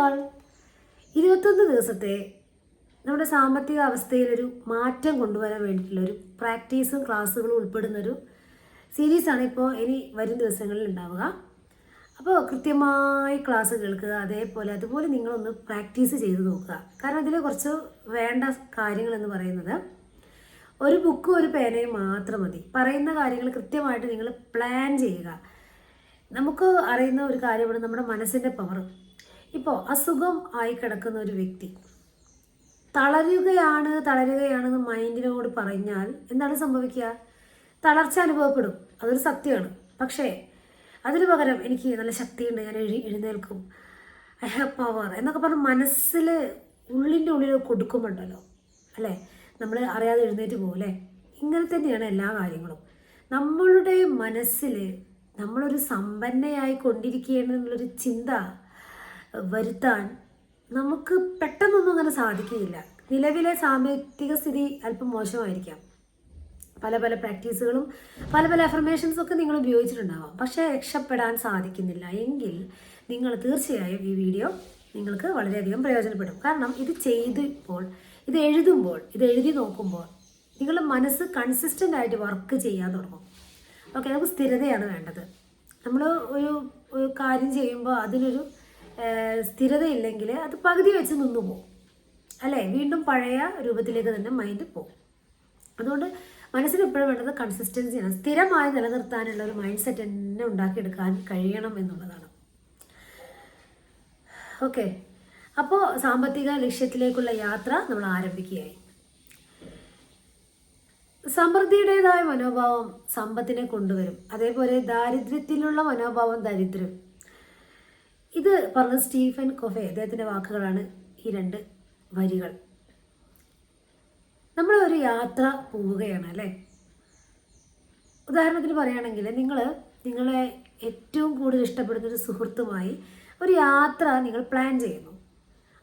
All. 21 ദിവസത്തെ നമ്മുടെ സാമ്പത്തിക അവസ്ഥയിലൊരു മാറ്റം കൊണ്ടുവരാൻ വേണ്ടിയിട്ടുള്ളൊരു പ്രാക്ടീസും ക്ലാസ്സുകളും ഉൾപ്പെടുന്നൊരു സീരീസാണ് ഇപ്പോൾ ഇനി വരും ദിവസങ്ങളിൽ ഉണ്ടാവുക. അപ്പോൾ കൃത്യമായി ക്ലാസ് കേൾക്കുക, അതുപോലെ നിങ്ങളൊന്ന് പ്രാക്ടീസ് ചെയ്ത് നോക്കുക. കാരണം ഇതിൽ കുറച്ച് വേണ്ട കാര്യങ്ങളെന്ന് പറയുന്നത് ഒരു ബുക്കും ഒരു പേനയും മാത്രം മതി. പറയുന്ന കാര്യങ്ങൾ കൃത്യമായിട്ട് നിങ്ങൾ പ്ലാൻ ചെയ്യുക. നമുക്ക് അറിയുന്ന ഒരു കാര്യമാണ് നമ്മുടെ മനസ്സിൻ്റെ പവർ. ഇപ്പോൾ അസുഖം ആയി കിടക്കുന്ന ഒരു വ്യക്തി തളരുകയാണെന്ന് മൈൻഡിനോട് പറഞ്ഞാൽ എന്താണ് സംഭവിക്കുക? തളർച്ച അനുഭവപ്പെടും, അതൊരു സത്യമാണ്. പക്ഷേ അതിന് പകരം എനിക്ക് നല്ല ശക്തിയുണ്ട്, ഞാൻ എഴുന്നേൽക്കും, ഐ ഹാവ് പവർ എന്നൊക്കെ പറഞ്ഞ് മനസ്സിൽ ഉള്ളിൻ്റെ ഉള്ളിൽ കൊടുക്കുമ്പോണ്ടല്ലോ അല്ലേ, നമ്മൾ അറിയാതെ എഴുന്നേറ്റ് പോകല്ലേ. ഇങ്ങനെ തന്നെയാണ് എല്ലാ കാര്യങ്ങളും. നമ്മളുടെ മനസ്സിൽ നമ്മളൊരു സമ്പന്നയായി കൊണ്ടിരിക്കുകയെന്നുള്ളൊരു ചിന്ത വരുത്താൻ നമുക്ക് പെട്ടെന്നൊന്നും അങ്ങനെ സാധിക്കുകയില്ല. നിലവിലെ സാമ്പത്തിക സ്ഥിതി അല്പം മോശമായിരിക്കാം. പല പ്രാക്ടീസുകളും പല അഫർമേഷൻസും ഒക്കെ നിങ്ങൾ ഉപയോഗിച്ചിട്ടുണ്ടാവാം. പക്ഷേ രക്ഷപ്പെടാൻ സാധിക്കുന്നില്ല എങ്കിൽ നിങ്ങൾ തീർച്ചയായും ഈ വീഡിയോ നിങ്ങൾക്ക് വളരെയധികം പ്രയോജനപ്പെടും. കാരണം ഇത് എഴുതി നോക്കുമ്പോൾ നിങ്ങളുടെ മനസ്സ് കൺസിസ്റ്റൻ്റ് ആയിട്ട് വർക്ക് ചെയ്യാൻ തുടങ്ങും. ഓക്കെ, നമുക്ക് സ്ഥിരതയാണ് വേണ്ടത്. നമ്മൾ ഒരു കാര്യം ചെയ്യുമ്പോൾ അതിനൊരു സ്ഥിരതയില്ലെങ്കിൽ അത് പകുതി വെച്ച് നിന്നു പോകും അല്ലേ, വീണ്ടും പഴയ രൂപത്തിലേക്ക് തന്നെ മൈൻഡ് പോകും. അതുകൊണ്ട് മനസ്സിന് എപ്പോഴും വേണ്ടത് കൺസിസ്റ്റൻസിയാണ്. സ്ഥിരമായി നിലനിർത്താനുള്ള ഒരു മൈൻഡ് സെറ്റ് തന്നെ ഉണ്ടാക്കിയെടുക്കാൻ കഴിയണം എന്നുള്ളതാണ്. ഓക്കെ, അപ്പോൾ സാമ്പത്തിക ലക്ഷ്യത്തിലേക്കുള്ള യാത്ര നമ്മൾ ആരംഭിക്കുകയായി. സമൃദ്ധിയുടേതായ മനോഭാവം സമ്പത്തിനെ കൊണ്ടുവരും. അതേപോലെ ദാരിദ്ര്യത്തിലുള്ള മനോഭാവം ദരിദ്രം. ഇത് പറഞ്ഞത് സ്റ്റീഫൻ കോഫെ, അദ്ദേഹത്തിൻ്റെ വാക്കുകളാണ് ഈ 2 വരികൾ. നമ്മൾ ഒരു യാത്ര പോവുകയാണ് അല്ലേ. ഉദാഹരണത്തിന് പറയുകയാണെങ്കിൽ നിങ്ങളെ ഏറ്റവും കൂടുതൽ ഇഷ്ടപ്പെടുന്ന ഒരു സുഹൃത്തുമായി ഒരു യാത്ര നിങ്ങൾ പ്ലാൻ ചെയ്യുന്നു.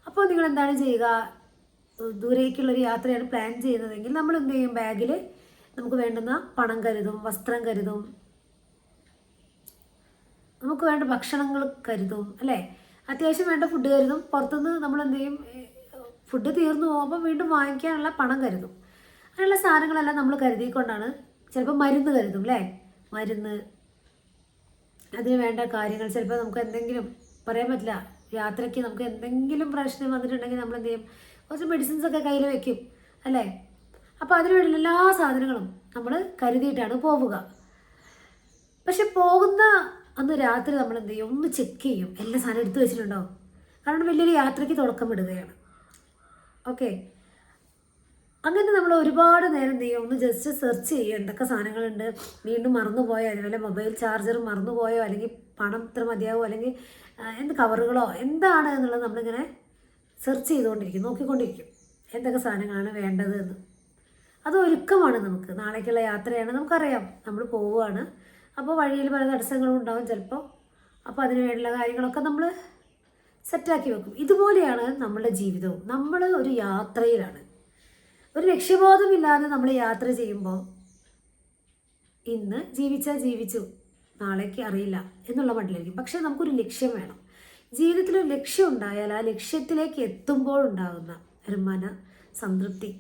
അപ്പോൾ നിങ്ങൾ എന്താണ് ചെയ്യുക? ദൂരേക്കുള്ളൊരു യാത്രയാണ് പ്ലാൻ ചെയ്യുന്നതെങ്കിൽ നമ്മൾ എന്ത് ചെയ്യും? ബാഗിൽ നമുക്ക് വേണ്ടുന്ന പണം കരുതും, വസ്ത്രം കരുതും, നമുക്ക് വേണ്ട ഭക്ഷണങ്ങൾ കരുതും അല്ലേ, അത്യാവശ്യം വേണ്ട ഫുഡ് കരുതും. പുറത്തുനിന്ന് നമ്മൾ എന്ത് ചെയ്യും? ഫുഡ് തീർന്നു പോകുമ്പോൾ വീണ്ടും വാങ്ങിക്കാനുള്ള പണം കരുതും. അങ്ങനെയുള്ള സാധനങ്ങളെല്ലാം നമ്മൾ കരുതിക്കൊണ്ടാണ്. ചിലപ്പോൾ മരുന്ന് കരുതും അല്ലേ, മരുന്ന്, അതിന് വേണ്ട കാര്യങ്ങൾ. ചിലപ്പോൾ നമുക്ക് എന്തെങ്കിലും പറയാൻ പറ്റില്ല, യാത്രയ്ക്ക് നമുക്ക് എന്തെങ്കിലും പ്രശ്നം വന്നിട്ടുണ്ടെങ്കിൽ നമ്മൾ എന്ത് ചെയ്യും? കുറച്ച് മെഡിസിൻസൊക്കെ കയ്യിൽ വെക്കും അല്ലേ. അപ്പോൾ അതിനുവേണ്ട എല്ലാ സാധനങ്ങളും നമ്മൾ കരുതിയിട്ടാണ് പോവുക. പക്ഷെ പോകുന്ന അന്ന് രാത്രി നമ്മൾ എന്ത് ചെയ്യും? ഒന്ന് ചെക്ക് ചെയ്യും, എല്ലാ സാധനം എടുത്തു വെച്ചിട്ടുണ്ടോ. കാരണം വലിയൊരു യാത്രയ്ക്ക് തുടക്കം ഇടുകയാണ്. ഓക്കെ, അങ്ങനെ നമ്മൾ ഒരുപാട് നേരം എന്ത് ചെയ്യും? ഒന്ന് ജസ്റ്റ് സെർച്ച് ചെയ്യും എന്തൊക്കെ സാധനങ്ങളുണ്ട്, വീണ്ടും മറന്നുപോയോ, അതുപോലെ മൊബൈൽ ചാർജർ മറന്നുപോയോ, അല്ലെങ്കിൽ പണം ഇത്ര മതിയാവോ, അല്ലെങ്കിൽ എന്ത് കവറുകളോ എന്താണ് എന്നുള്ളത് നമ്മളിങ്ങനെ സെർച്ച് ചെയ്തുകൊണ്ടിരിക്കും, നോക്കിക്കൊണ്ടിരിക്കും എന്തൊക്കെ സാധനങ്ങളാണ് വേണ്ടത് എന്ന്. അത് ഒരുക്കമാണ് നമുക്ക്. നാളേക്കുള്ള യാത്രയാണ്, നമുക്കറിയാം നമ്മൾ പോവുകയാണ്. അപ്പോൾ വഴിയിൽ പല തടസ്സങ്ങളും ഉണ്ടാവും ചിലപ്പോൾ. അപ്പോൾ അതിന് വേണ്ടിയുള്ള കാര്യങ്ങളൊക്കെ നമ്മൾ സെറ്റാക്കി വെക്കും. ഇതുപോലെയാണ് നമ്മളുടെ ജീവിതവും. നമ്മൾ ഒരു യാത്രയിലാണ്. ഒരു ലക്ഷ്യബോധമില്ലാതെ നമ്മൾ യാത്ര ചെയ്യുമ്പോൾ ഇന്ന് ജീവിച്ചു, നാളേക്ക് അറിയില്ല എന്നുള്ള മട്ടിലായിരിക്കും. പക്ഷേ നമുക്കൊരു ലക്ഷ്യം വേണം. ജീവിതത്തിലൊരു ലക്ഷ്യം ഉണ്ടായാൽ ആ ലക്ഷ്യത്തിലേക്ക് എത്തുമ്പോഴുണ്ടാകുന്ന ഒരു സംതൃപ്തി,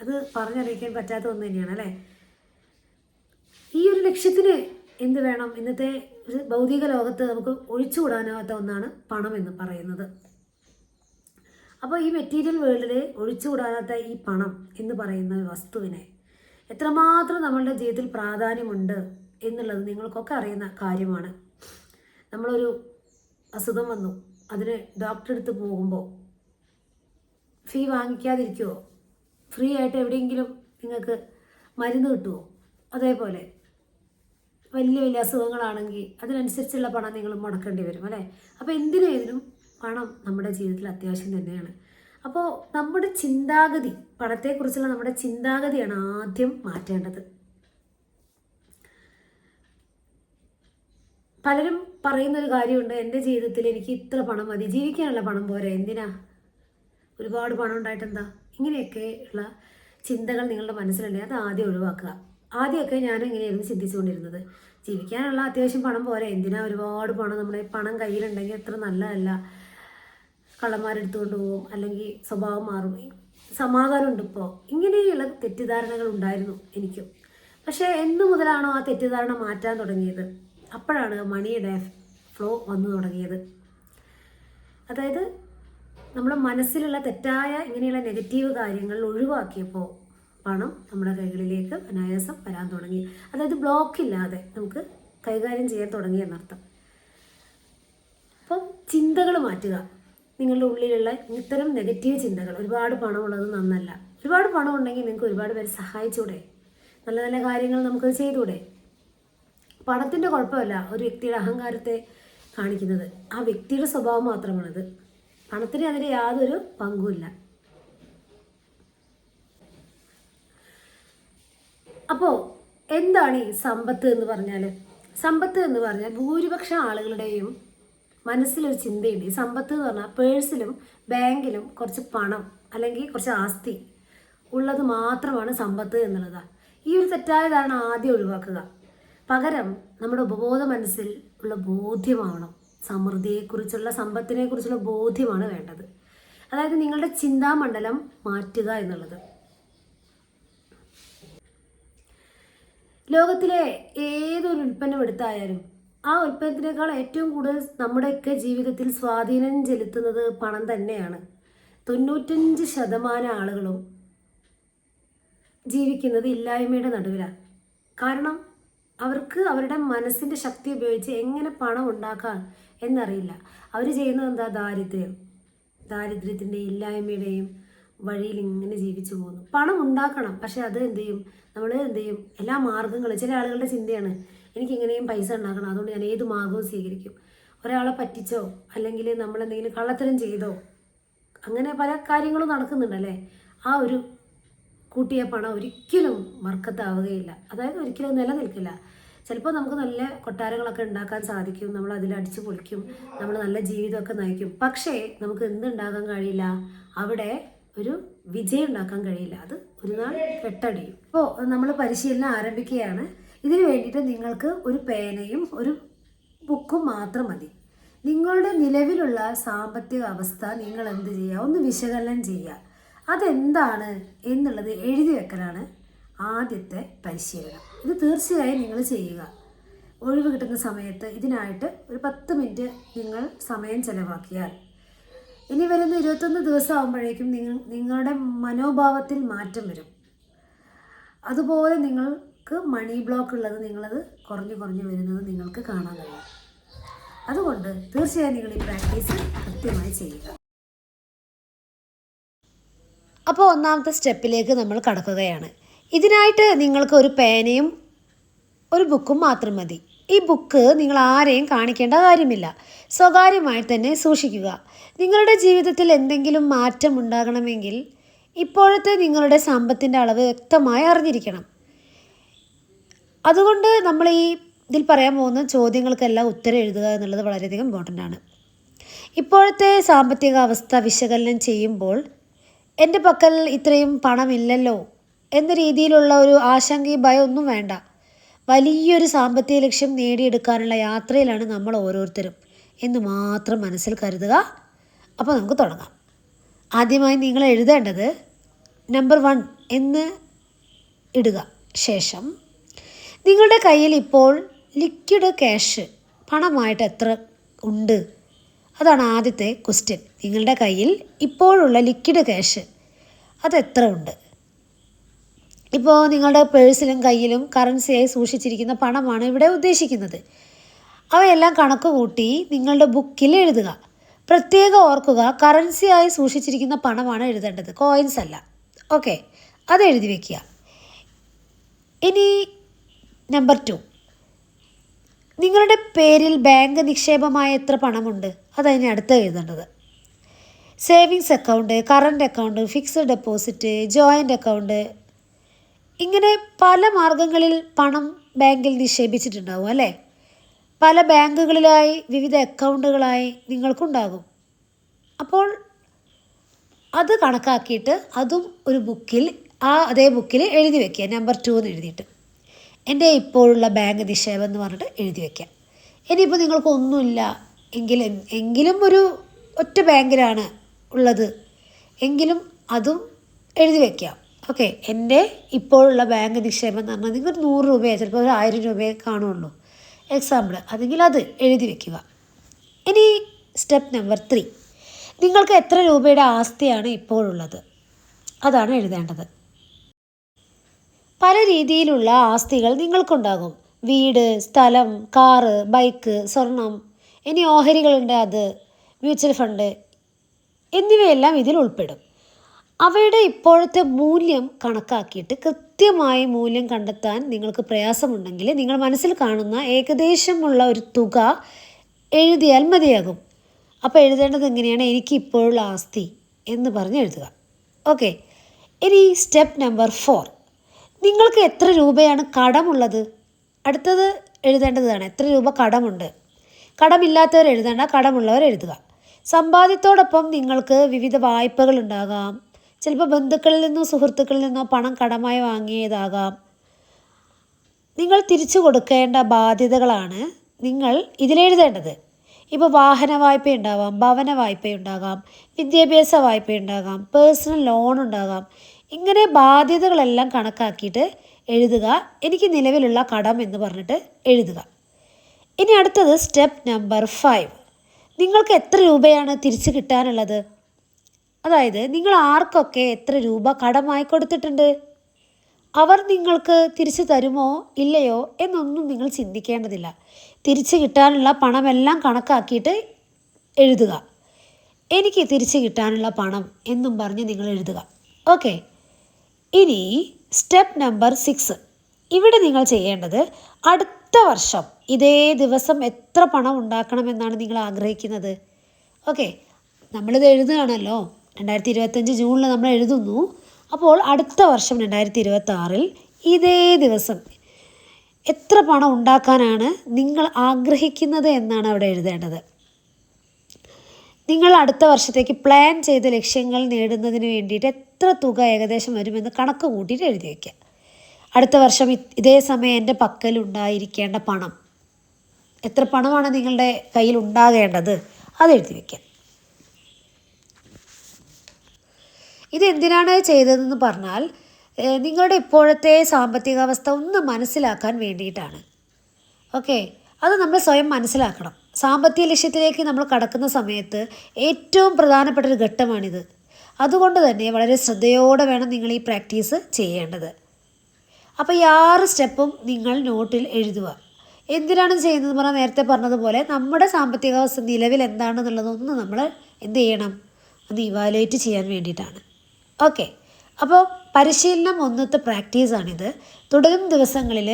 അത് പറഞ്ഞറിയിക്കാൻ പറ്റാത്ത ഒന്ന് തന്നെയാണ് അല്ലേ. ഈ ഒരു ലക്ഷ്യത്തിന് എന്ത് വേണം? ഇന്നത്തെ ഒരു ഭൗതിക ലോകത്ത് നമുക്ക് ഒഴിച്ചുകൂടാനാവാത്ത ഒന്നാണ് പണം എന്ന് പറയുന്നത്. അപ്പോൾ ഈ മെറ്റീരിയൽ വേൾഡിൽ ഒഴിച്ചുകൂടാനാത്ത ഈ പണം എന്ന് പറയുന്ന വസ്തുവിനെ എത്രമാത്രം നമ്മളുടെ ജീവിതത്തിൽ പ്രാധാന്യമുണ്ട് എന്നുള്ളത് നിങ്ങൾക്കൊക്കെ അറിയുന്ന കാര്യമാണ്. നമ്മളൊരു അസുഖം വന്നു, അതിന് ഡോക്ടറെ അടുത്ത് പോകുമ്പോൾ ഫീ വാങ്ങിക്കാതിരിക്കുമോ? ഫ്രീ ആയിട്ട് എവിടെയെങ്കിലും നിങ്ങൾക്ക് മരുന്ന് കിട്ടുമോ? അതേപോലെ വലിയ അസുഖങ്ങളാണെങ്കിൽ അതിനനുസരിച്ചുള്ള പണം നിങ്ങൾ മുടക്കേണ്ടി വരും അല്ലേ. അപ്പോൾ എന്തിനേതിനും പണം നമ്മുടെ ജീവിതത്തിൽ അത്യാവശ്യം തന്നെയാണ്. അപ്പോൾ നമ്മുടെ ചിന്താഗതി, പണത്തെക്കുറിച്ചുള്ള നമ്മുടെ ചിന്താഗതിയാണ് ആദ്യം മാറ്റേണ്ടത്. പലരും പറയുന്നൊരു കാര്യമുണ്ട്, എൻ്റെ ജീവിതത്തിൽ എനിക്ക് ഇത്ര പണം മതി, ജീവിക്കാനുള്ള പണം പോരെ, എന്തിനാ ഒരുപാട് പണം ഉണ്ടായിട്ടെന്താ? ഇങ്ങനെയൊക്കെ ഉള്ള ചിന്തകൾ നിങ്ങളുടെ മനസ്സിലുണ്ടെങ്കിൽ അത് ആദ്യം ഒഴിവാക്കുക. ആദ്യമൊക്കെ ഞാനും ഇങ്ങനെയായിരുന്നു ചിന്തിച്ചുകൊണ്ടിരുന്നത്. ജീവിക്കാനുള്ള അത്യാവശ്യം പണം പോരെ, എന്തിനാ ഒരുപാട് പണം? നമ്മുടെ പണം കയ്യിലുണ്ടെങ്കിൽ അത്ര നല്ലതല്ല. കള്ളന്മാരെടുത്തുകൊണ്ട് പോകും, അല്ലെങ്കിൽ സ്വഭാവം മാറും, സമാധാനമുണ്ട് ഇപ്പോൾ, ഇങ്ങനെയുള്ള തെറ്റിദ്ധാരണകൾ ഉണ്ടായിരുന്നു എനിക്കും. പക്ഷേ എന്ന് മുതലാണോ ആ തെറ്റിദ്ധാരണ മാറ്റാൻ തുടങ്ങിയത്, അപ്പോഴാണ് മണിയുടെ ഫ്ലോ വന്നു തുടങ്ങിയത്. അതായത് നമ്മുടെ മനസ്സിലുള്ള തെറ്റായ ഇങ്ങനെയുള്ള നെഗറ്റീവ് കാര്യങ്ങൾ ഒഴിവാക്കിയപ്പോൾ പണം നമ്മുടെ കൈകളിലേക്ക് അനായാസം വരാൻ തുടങ്ങി. അതായത് ബ്ലോക്കില്ലാതെ നമുക്ക് കൈകാര്യം ചെയ്യാൻ തുടങ്ങി എന്നർത്ഥം. അപ്പം ചിന്തകൾ മാറ്റുക. നിങ്ങളുടെ ഉള്ളിലുള്ള ഇത്തരം നെഗറ്റീവ് ചിന്തകൾ, ഒരുപാട് പണമുള്ളത് നന്നല്ല, ഒരുപാട് പണം ഉണ്ടെങ്കിൽ നിങ്ങൾക്ക് ഒരുപാട് പേരെ സഹായിച്ചൂടെ, നല്ല നല്ല കാര്യങ്ങൾ നമുക്ക് ചെയ്തൂടെ. പണത്തിൻ്റെ കുഴപ്പമല്ല ഒരു വ്യക്തിയുടെ അഹങ്കാരത്തെ കാണിക്കുന്നത്, ആ വ്യക്തിയുടെ സ്വഭാവം മാത്രമാണത്. പണത്തിന് അതിന് യാതൊരു പങ്കുമില്ല. അപ്പോൾ എന്താണ് ഈ സമ്പത്ത് എന്ന് പറഞ്ഞാൽ? സമ്പത്ത് എന്ന് പറഞ്ഞാൽ ഭൂരിപക്ഷം ആളുകളുടെയും മനസ്സിലൊരു ചിന്തയുണ്ട്. ഈ സമ്പത്ത് എന്ന് പറഞ്ഞാൽ പേഴ്സിലും ബാങ്കിലും കുറച്ച് പണം അല്ലെങ്കിൽ കുറച്ച് ആസ്തി ഉള്ളത് മാത്രമാണ് സമ്പത്ത് എന്നുള്ളതാണ്. ഈ ഒരു തെറ്റായ ധാരണ ആദ്യം ഒഴിവാക്കുക. പകരം നമ്മുടെ ഉപബോധ മനസ്സിൽ ഉള്ള ബോധ്യമാവണം. സമൃദ്ധിയെക്കുറിച്ചുള്ള, സമ്പത്തിനെക്കുറിച്ചുള്ള ബോധ്യമാണ് വേണ്ടത്. അതായത് നിങ്ങളുടെ ചിന്താമണ്ഡലം മാറ്റുക എന്നുള്ളത്. ലോകത്തിലെ ഏതൊരു ഉൽപ്പന്നം എടുത്തായാലും ആ ഉൽപ്പന്നത്തിനേക്കാൾ ഏറ്റവും കൂടുതൽ നമ്മുടെയൊക്കെ ജീവിതത്തിൽ സ്വാധീനം ചെലുത്തുന്നത് പണം തന്നെയാണ്. 95% ആളുകളും ജീവിക്കുന്നത് ഇല്ലായ്മയുടെ നടുവിലാണ്. കാരണം അവർക്ക് അവരുടെ മനസ്സിൻ്റെ ശക്തി ഉപയോഗിച്ച് എങ്ങനെ പണം ഉണ്ടാക്കാം എന്നറിയില്ല. അവർ ചെയ്യുന്നത് എന്താ? ദാരിദ്ര്യത്തിൻ്റെയും ഇല്ലായ്മയുടെയും വഴിയിൽ ഇങ്ങനെ ജീവിച്ചു പോകുന്നു. പണം ഉണ്ടാക്കണം, പക്ഷെ അത് എന്ത് ചെയ്യും? നമ്മൾ എന്ത് ചെയ്യും? എല്ലാ മാർഗങ്ങളും, ചില ആളുകളുടെ ചിന്തയാണ് എനിക്കിങ്ങനെയും പൈസ ഉണ്ടാക്കണം, അതുകൊണ്ട് ഞാൻ ഏത് മാർഗവും സ്വീകരിക്കും. ഒരാളെ പറ്റിച്ചോ അല്ലെങ്കിൽ നമ്മളെന്തെങ്കിലും കള്ളത്തരം ചെയ്തോ, അങ്ങനെ പല കാര്യങ്ങളും നടക്കുന്നുണ്ടല്ലേ. ആ ഒരു കൂട്ടിയ പണം ഒരിക്കലും വർക്കത്താവുകയില്ല. അതായത് ഒരിക്കലും നിലനിൽക്കില്ല. ചിലപ്പോൾ നമുക്ക് നല്ല കൊട്ടാരങ്ങളൊക്കെ ഉണ്ടാക്കാൻ സാധിക്കും, നമ്മൾ അതിൽ അടിച്ചു പൊളിക്കും, നമ്മൾ നല്ല ജീവിതമൊക്കെ നയിക്കും. പക്ഷേ നമുക്ക് എന്തുണ്ടാക്കാൻ കഴിയില്ല? അവിടെ ഒരു വിജയം ഉണ്ടാക്കാൻ കഴിയില്ല. അത് ഒരു നാൾ കെട്ടടിയും. ഇപ്പോൾ നമ്മൾ പരിശീലനം ആരംഭിക്കുകയാണ്. ഇതിന് വേണ്ടിയിട്ട് നിങ്ങൾക്ക് ഒരു പേനയും ഒരു ബുക്കും മാത്രം മതി. നിങ്ങളുടെ നിലവിലുള്ള സാമ്പത്തിക അവസ്ഥ നിങ്ങൾ എന്ത് ചെയ്യുക? ഒന്ന് വിശകലനം ചെയ്യുക. അതെന്താണ് എന്നുള്ളത് എഴുതി വെക്കലാണ് ആദ്യത്തെ പരിശീലനം. ഇത് തീർച്ചയായും നിങ്ങൾ ചെയ്യുക. ഒഴിവ് കിട്ടുന്ന സമയത്ത് ഇതിനായിട്ട് ഒരു 10 മിനിറ്റ് നിങ്ങൾ സമയം ചെലവാക്കിയാൽ ഇനി വരുന്ന 21 ദിവസം ആകുമ്പോഴേക്കും നിങ്ങളുടെ മനോഭാവത്തിൽ മാറ്റം വരും. അതുപോലെ നിങ്ങൾക്ക് മണി ബ്ലോക്ക് ഉള്ളത് നിങ്ങളത് കുറഞ്ഞു വരുന്നത് നിങ്ങൾക്ക് കാണാൻ കഴിയും. അതുകൊണ്ട് തീർച്ചയായും നിങ്ങൾ ഈ പ്രാക്ടീസ് കൃത്യമായി ചെയ്യുക. അപ്പോൾ ഒന്നാമത്തെ സ്റ്റെപ്പിലേക്ക് നമ്മൾ കടക്കുകയാണ്. ഇതിനായിട്ട് നിങ്ങൾക്ക് ഒരു പേനയും ഒരു ബുക്കും മാത്രം മതി. ഈ ബുക്ക് നിങ്ങൾ ആരെയും കാണിക്കേണ്ട കാര്യമില്ല, സ്വകാര്യമായി തന്നെ സൂക്ഷിക്കുക. നിങ്ങളുടെ ജീവിതത്തിൽ എന്തെങ്കിലും മാറ്റം ഉണ്ടാകണമെങ്കിൽ ഇപ്പോഴത്തെ നിങ്ങളുടെ സമ്പത്തിൻ്റെ അളവ് വ്യക്തമായി അറിഞ്ഞിരിക്കണം. അതുകൊണ്ട് നമ്മൾ ഇതിൽ പറയാൻ പോകുന്ന ചോദ്യങ്ങൾക്കെല്ലാം ഉത്തരം എഴുതുക എന്നുള്ളത് വളരെയധികം ഇമ്പോർട്ടൻ്റ് ആണ്. ഇപ്പോഴത്തെ സാമ്പത്തിക അവസ്ഥ വിശകലനം ചെയ്യുമ്പോൾ എൻ്റെ പക്കൽ ഇത്രയും പണമില്ലല്ലോ എന്ന രീതിയിലുള്ള ഒരു ആശങ്കയും ഭയം ഒന്നും വേണ്ട. വലിയൊരു സാമ്പത്തിക ലക്ഷ്യം നേടിയെടുക്കാനുള്ള യാത്രയിലാണ് നമ്മൾ ഓരോരുത്തരും എന്ന് മാത്രം മനസ്സിൽ കരുതുക. അപ്പോൾ നമുക്ക് തുടങ്ങാം. ആദ്യമായി നിങ്ങൾ എഴുതേണ്ടത് നമ്പർ 1 എന്ന് ഇടുക. ശേഷം നിങ്ങളുടെ കയ്യിൽ ഇപ്പോൾ ലിക്വിഡ് ക്യാഷ് പണമായിട്ട് എത്ര ഉണ്ട്? അതാണ് ആദ്യത്തെ ക്വസ്റ്റ്യൻ. നിങ്ങളുടെ കയ്യിൽ ഇപ്പോഴുള്ള ലിക്വിഡ് ക്യാഷ് അതെത്ര ഉണ്ട്? ഇപ്പോൾ നിങ്ങളുടെ പേഴ്സിലും കയ്യിലും കറൻസിയായി സൂക്ഷിച്ചിരിക്കുന്ന പണമാണ് ഇവിടെ ഉദ്ദേശിക്കുന്നത്. അവയെല്ലാം കണക്ക് കൂട്ടി നിങ്ങളുടെ ബുക്കിൽ എഴുതുക. പ്രത്യേകം ഓർക്കുക, കറൻസിയായി സൂക്ഷിച്ചിരിക്കുന്ന പണമാണ് എഴുതേണ്ടത്, കോയിൻസ് അല്ല. ഓക്കെ, അത് എഴുതി വയ്ക്കുക. ഇനി നമ്പർ 2, നിങ്ങളുടെ പേരിൽ ബാങ്ക് നിക്ഷേപമായ എത്ര പണമുണ്ട്? അതതിന് അടുത്ത് എഴുതേണ്ടത്. Savings account, current account, fixed deposit, joint account, ഇങ്ങനെ പല മാർഗങ്ങളിൽ പണം ബാങ്കിൽ നിക്ഷേപിച്ചിട്ടുണ്ടാവും അല്ലേ? പല ബാങ്കുകളിലായി വിവിധ അക്കൗണ്ടുകളായി നിങ്ങൾക്കുണ്ടാകും. അപ്പോൾ അത് കണക്കാക്കിയിട്ട് അതും ഒരു ബുക്കിൽ, അതേ ബുക്കിൽ എഴുതി വയ്ക്കുക. നമ്പർ 2 എന്ന് എഴുതിയിട്ട് എൻ്റെ ഇപ്പോഴുള്ള ബാങ്ക് നിക്ഷേപം എന്ന് പറഞ്ഞിട്ട് എഴുതി വയ്ക്കാം. ഇനിയിപ്പോൾ നിങ്ങൾക്കൊന്നുമില്ല എങ്കിലും ഒരു ഒറ്റ ബാങ്കിലാണ് ഉള്ളത് എങ്കിലും അതും എഴുതി വയ്ക്കാം. ഓക്കെ, എൻ്റെ ഇപ്പോഴുള്ള ബാങ്ക് നിക്ഷേപം എന്ന് പറഞ്ഞാൽ നിങ്ങൾ 100 രൂപയോ ചിലപ്പോൾ ഒരു 1000 രൂപയെ കാണുള്ളൂ എക്സാമ്പിൾ, അതെങ്കിൽ അത് എഴുതി വയ്ക്കുക. ഇനി സ്റ്റെപ്പ് നമ്പർ 3, നിങ്ങൾക്ക് എത്ര രൂപയുടെ ആസ്തിയാണ് ഇപ്പോഴുള്ളത്, അതാണ് എഴുതേണ്ടത്. പല രീതിയിലുള്ള ആസ്തികൾ നിങ്ങൾക്കുണ്ടാകും. വീട്, സ്ഥലം, കാറ്, ബൈക്ക്, സ്വർണം, ഇനി ഓഹരികളുണ്ട്, അത് മ്യൂച്വൽ ഫണ്ട് എന്നിവയെല്ലാം ഇതിൽ ഉൾപ്പെടും. അവയുടെ ഇപ്പോഴത്തെ മൂല്യം കണക്കാക്കിയിട്ട് കൃത്യമായ മൂല്യം കണ്ടെത്താൻ നിങ്ങൾക്ക് പ്രയാസമുണ്ടെങ്കിൽ നിങ്ങൾ മനസ്സിൽ കാണുന്ന ഏകദേശമുള്ള ഒരു തുക എഴുതിയാൽ മതിയാകും. അപ്പോൾ എഴുതേണ്ടത് എങ്ങനെയാണ്? എനിക്ക് ഇപ്പോഴുള്ള ആസ്തി എന്ന് പറഞ്ഞ് എഴുതുക. ഓക്കെ, ഇനി സ്റ്റെപ്പ് നമ്പർ 4, നിങ്ങൾക്ക് എത്ര രൂപയാണ് കടമുള്ളത്, അടുത്തത് എഴുതേണ്ടതാണ്. എത്ര രൂപ കടമുണ്ട്, കടമില്ലാത്തവർ എഴുതേണ്ട, കടമുള്ളവർ എഴുതുക. സമ്പാദ്യത്തോടൊപ്പം നിങ്ങൾക്ക് വിവിധ വായ്പകൾ ഉണ്ടാകാം. ചിലപ്പോൾ ബന്ധുക്കളിൽ നിന്നോ സുഹൃത്തുക്കളിൽ നിന്നോ പണം കടമായി വാങ്ങിയതാകാം. നിങ്ങൾ തിരിച്ചു കൊടുക്കേണ്ട ബാധ്യതകളാണ് നിങ്ങൾ ഇതിലെഴുതേണ്ടത്. ഇപ്പോൾ വാഹന വായ്പ ഉണ്ടാവാം, ഭവന വായ്പ ഉണ്ടാകാം, വിദ്യാഭ്യാസ വായ്പ ഉണ്ടാകാം, പേഴ്സണൽ ലോൺ ഉണ്ടാകാം. ഇങ്ങനെ ബാധ്യതകളെല്ലാം കണക്കാക്കിയിട്ട് എഴുതുക. എനിക്ക് നിലവിലുള്ള കടം എന്ന് പറഞ്ഞിട്ട് എഴുതുക. ഇനി അടുത്തത് സ്റ്റെപ്പ് നമ്പർ 5, നിങ്ങൾക്ക് എത്ര രൂപയാണ് തിരിച്ചു കിട്ടാനുള്ളത്. അതായത് നിങ്ങൾ ആർക്കൊക്കെ എത്ര രൂപ കടമായി കൊടുത്തിട്ടുണ്ട്, അവർ നിങ്ങൾക്ക് തിരിച്ചു തരുമോ ഇല്ലയോ എന്നൊന്നും നിങ്ങൾ ചിന്തിക്കേണ്ടതില്ല. തിരിച്ചു കിട്ടാനുള്ള പണമെല്ലാം കണക്കാക്കിയിട്ട് എഴുതുക. എനിക്ക് തിരിച്ചു കിട്ടാനുള്ള പണം എന്നും പറഞ്ഞ് നിങ്ങൾ എഴുതുക. ഓക്കെ, ഇനി സ്റ്റെപ്പ് നമ്പർ 6, ഇവിടെ നിങ്ങൾ ചെയ്യേണ്ടത് അടുത്ത വർഷം ഇതേ ദിവസം എത്ര പണം ഉണ്ടാക്കണമെന്നാണ് നിങ്ങൾ ആഗ്രഹിക്കുന്നത്. ഓക്കെ, നമ്മളിത് എഴുതുകയാണല്ലോ, 2025 ജൂണിൽ നമ്മൾ എഴുതുന്നു. അപ്പോൾ അടുത്ത വർഷം 2026 ഇതേ ദിവസം എത്ര പണം ഉണ്ടാക്കാനാണ് നിങ്ങൾ ആഗ്രഹിക്കുന്നത് എന്നാണ് അവിടെ എഴുതേണ്ടത്. നിങ്ങൾ അടുത്ത വർഷത്തേക്ക് പ്ലാൻ ചെയ്ത ലക്ഷ്യങ്ങൾ നേടുന്നതിന് വേണ്ടിയിട്ട് എത്ര തുക ഏകദേശം വരുമെന്ന് കണക്ക് കൂട്ടിയിട്ട് എഴുതി വയ്ക്കുക. അടുത്ത വർഷം ഇതേ സമയം എൻ്റെ പക്കൽ ഉണ്ടായിരിക്കേണ്ട പണം, എത്ര പണമാണ് നിങ്ങളുടെ കയ്യിൽ ഉണ്ടാകേണ്ടത്, അത് എഴുതി വയ്ക്കുക. ഇതെന്തിനാണ് ചെയ്തതെന്ന് പറഞ്ഞാൽ നിങ്ങളുടെ ഇപ്പോഴത്തെ സാമ്പത്തികാവസ്ഥ ഒന്ന് മനസ്സിലാക്കാൻ വേണ്ടിയിട്ടാണ്. ഓക്കെ, അത് നമ്മൾ സ്വയം മനസ്സിലാക്കണം. സാമ്പത്തിക ലക്ഷ്യത്തിലേക്ക് നമ്മൾ കടക്കുന്ന സമയത്ത് ഏറ്റവും പ്രധാനപ്പെട്ട ഒരു ഘട്ടമാണിത്. അതുകൊണ്ട് തന്നെ വളരെ ശ്രദ്ധയോടെ വേണം നിങ്ങൾ ഈ പ്രാക്ടീസ് ചെയ്യേണ്ടത്. അപ്പോൾ ഈ 6 സ്റ്റെപ്പും നിങ്ങൾ നോട്ടിൽ എഴുതുക. എന്തിനാണ് ചെയ്യുന്നത് പറഞ്ഞാൽ നേരത്തെ പറഞ്ഞതുപോലെ നമ്മുടെ സാമ്പത്തികാവസ്ഥ നിലവിൽ എന്താണെന്നുള്ളതൊന്ന് നമ്മൾ എന്ത് ചെയ്യണം, അത് ഇവാലുവേറ്റ് ചെയ്യാൻ വേണ്ടിയിട്ടാണ്. ഓക്കെ, അപ്പോൾ പരിശീലനം ഒന്നത്തെ പ്രാക്ടീസാണിത്. തുടരും ദിവസങ്ങളിൽ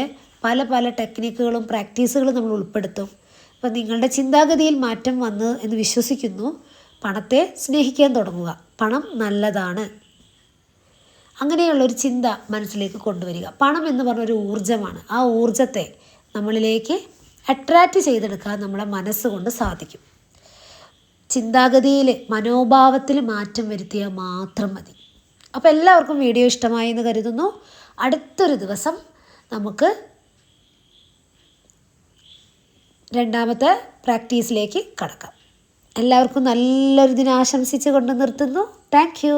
പല പല ടെക്നിക്കുകളും പ്രാക്ടീസുകളും നമ്മൾ ഉൾപ്പെടുത്തും. അപ്പോൾ നിങ്ങളുടെ ചിന്താഗതിയിൽ മാറ്റം വന്നു എന്ന് വിശ്വസിക്കുന്നു. പണത്തെ സ്നേഹിക്കാൻ തുടങ്ങുക. പണം നല്ലതാണ്, അങ്ങനെയുള്ളൊരു ചിന്ത മനസ്സിലേക്ക് കൊണ്ടുവരിക. പണം എന്ന് പറഞ്ഞൊരു ഊർജ്ജമാണ്. ആ ഊർജ്ജത്തെ നമ്മളിലേക്ക് അട്രാക്റ്റ് ചെയ്തെടുക്കാൻ നമ്മളെ മനസ്സുകൊണ്ട് സാധിക്കും. ചിന്താഗതിയിൽ, മനോഭാവത്തിൽ മാറ്റം വരുത്തിയാൽ മാത്രം മതി. അപ്പോൾ എല്ലാവർക്കും വീഡിയോ ഇഷ്ടമായി എന്ന് കരുതുന്നു. അടുത്തൊരു ദിവസം നമുക്ക് രണ്ടാമത്തെ പ്രാക്ടീസിലേക്ക് കടക്കാം. എല്ലാവർക്കും നല്ലൊരു ദിനം ആശംസിച്ച് കൊണ്ട് നിർത്തുന്നു. Thank you.